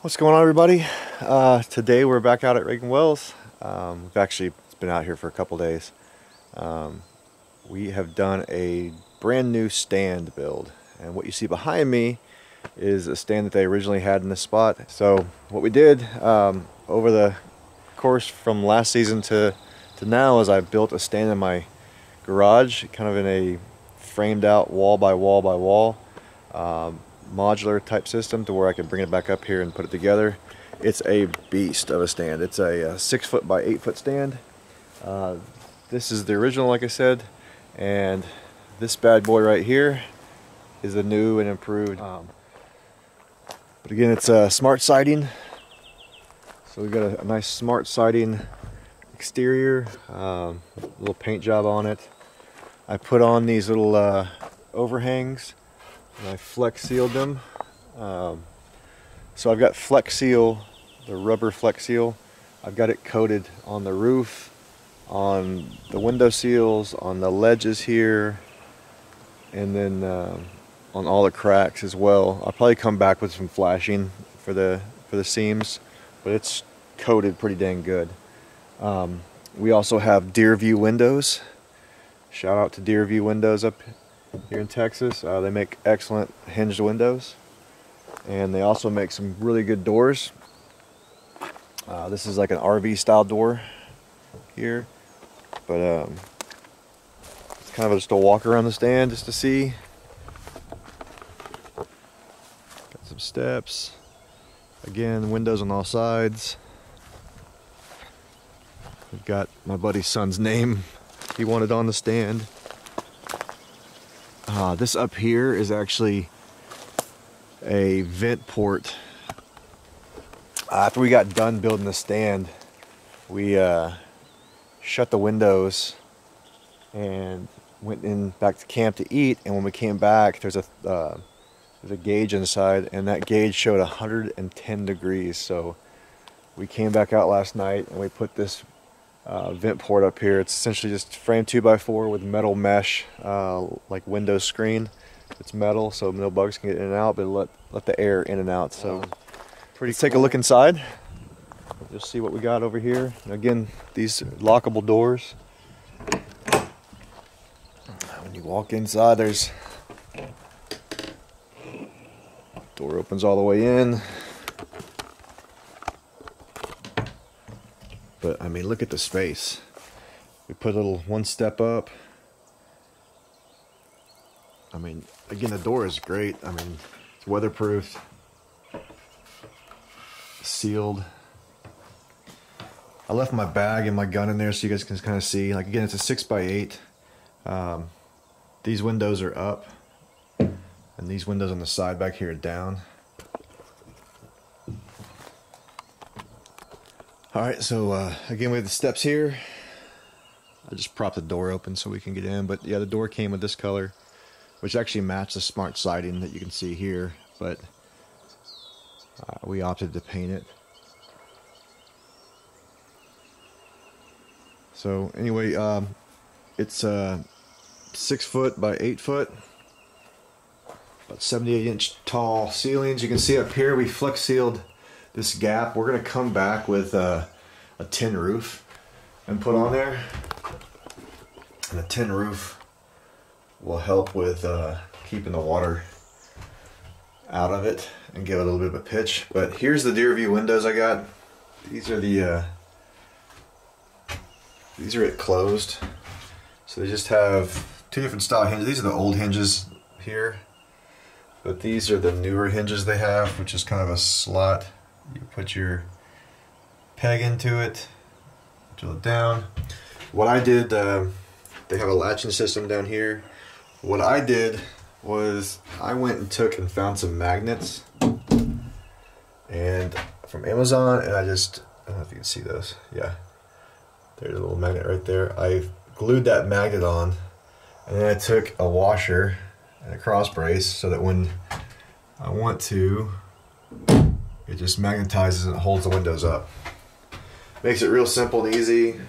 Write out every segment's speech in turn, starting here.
What's going on, everybody? Today we're back out at Reagan Wells. We've actually been out here for a couple days. We have done a brand new stand build, and what you see behind me is a stand that they originally had in this spot. So what we did over the course from last season to now is I built a stand in my garage, kind of in a framed out wall by wall by wall modular type system, to where I can bring it back up here and put it together. It's a beast of a stand. It's a 6 foot by 8 foot stand. This is the original, like I said, and this bad boy right here is the new and improved. But again, it's smart siding. So we've got a nice smart siding exterior, little paint job on it. I put on these little overhangs, and I flex sealed them. So I've got flex seal, the rubber flex seal. I've got it coated on the roof, on the window seals, on the ledges here, and then on all the cracks as well. I'll probably come back with some flashing for the seams, but it's coated pretty dang good. We also have Deerview windows. Shout out to Deerview windows up here in Texas. They make excellent hinged windows, and they also make some really good doors. This is like an RV style door here, but it's kind of just a walk around the stand just to see. Got some steps. Again, windows on all sides. We've got my buddy's son's name he wanted on the stand. This up here is actually a vent port. After we got done building the stand, we shut the windows and went in back to camp to eat. And when we came back, there's a gauge inside, and that gauge showed 110 degrees. So we came back out last night and we put this vent port up here. It's essentially just frame 2x4 with metal mesh, like window screen. It's metal, so no bugs can get in and out, but let the air in and out. So pretty. Let's take a look inside. You'll see what we got over here. Again, these lockable doors. When you walk inside, there's door opens all the way in. But I mean, look at the space. We put a little one step up. I mean, again, the door is great. I mean, it's weatherproofed, sealed. I left my bag and my gun in there so you guys can kind of see. Like, again, it's a 6x8. These windows are up, and these windows on the side back here are down. Alright, so again, we have the steps here. I just propped the door open so we can get in, but yeah, the door came with this color, which actually matched the smart siding that you can see here, but we opted to paint it. So anyway, it's 6 foot by 8 foot, about 78-inch tall ceilings. You can see up here we flex sealed this gap. We're going to come back with a tin roof and put on there, and a tin roof will help with keeping the water out of it and give it a little bit of a pitch. But here's the Deerview windows I got. These are it closed, so they just have two different style hinges. These are the old hinges here, but these are the newer hinges they have, which is kind of a slot. You put your peg into it, drill it down. What I did, they have a latching system down here. What I did was I went and found some magnets and from Amazon, and I don't know if you can see those. Yeah, there's a little magnet right there. I glued that magnet on, and then I took a washer and a cross brace so that when I want to, it just magnetizes and holds the windows up. Makes it real simple and easy.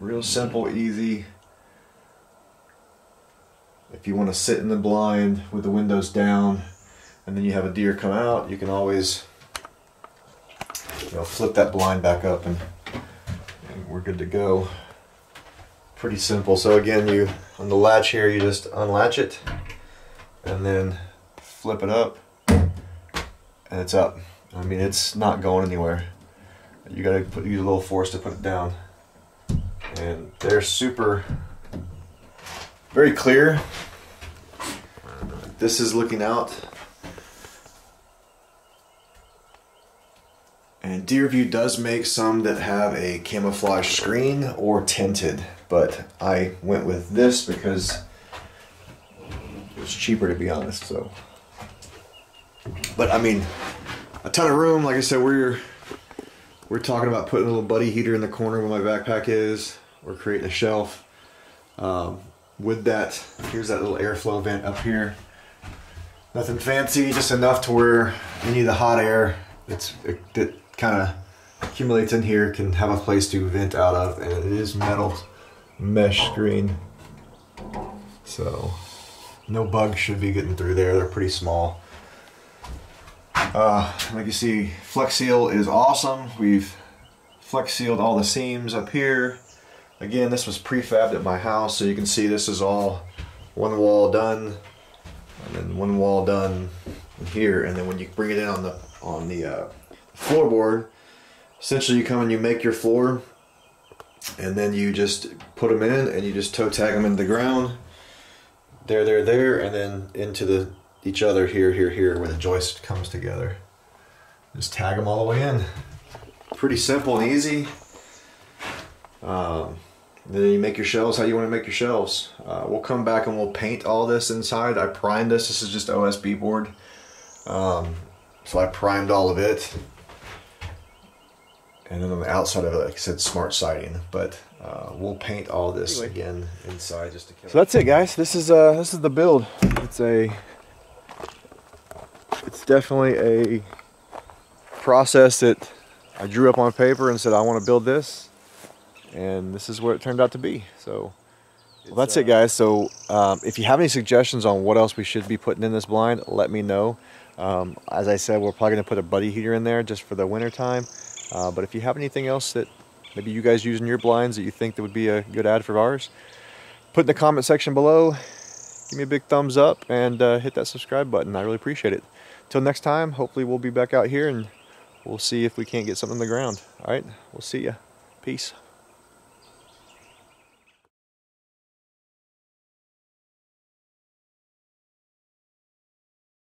Real simple, easy. It if you want to sit in the blind with the windows down and then you have a deer come out, you can always, you know, flip that blind back up and we're good to go. Pretty simple. So again, you on the latch here, you just unlatch it and then flip it up and it's up. I mean, it's not going anywhere. You gotta use a little force to put it down. And they're very clear. This is looking out. And Deerview does make some that have a camouflage screen or tinted, but I went with this because it's cheaper, to be honest. So, but I mean, a ton of room. Like I said, we're talking about putting a little buddy heater in the corner where my backpack is. We're creating a shelf. With that, here's that little airflow vent up here. Nothing fancy, just enough to where any of the hot air that kind of accumulates in here can have a place to vent out of, and it is metal mesh screen, so no bugs should be getting through there. They're pretty small. Like you see, Flex Seal is awesome. We've Flex Sealed all the seams up here. Again, this was prefabbed at my house, so you can see this is all one wall done, and then one wall done here. And then when you bring it in on the floorboard, essentially you come and you make your floor, and then you just put them in and you just toe tag them into the ground. There, and then into each other here, where the joist comes together. Just tag them all the way in. Pretty simple and easy. Then you make your shelves how you want to make your shelves. We'll come back and we'll paint all this inside. I primed this. This is just OSB board. So I primed all of it. And then on the outside of it, like I said, smart siding. But we'll paint all this again inside just to kill. So that's it, guys. This is the build. It's definitely a process that I drew up on paper and said I want to build this, and this is what it turned out to be. So well, that's it, guys. So if you have any suggestions on what else we should be putting in this blind, let me know. As I said, we're probably going to put a buddy heater in there just for the winter time. But if you have anything else that maybe you guys use in your blinds that you think that would be a good ad for ours, put in the comment section below. Give me a big thumbs up and hit that subscribe button. I really appreciate it. Till next time, hopefully we'll be back out here and we'll see if we can't get something on the ground. All right, we'll see ya. Peace.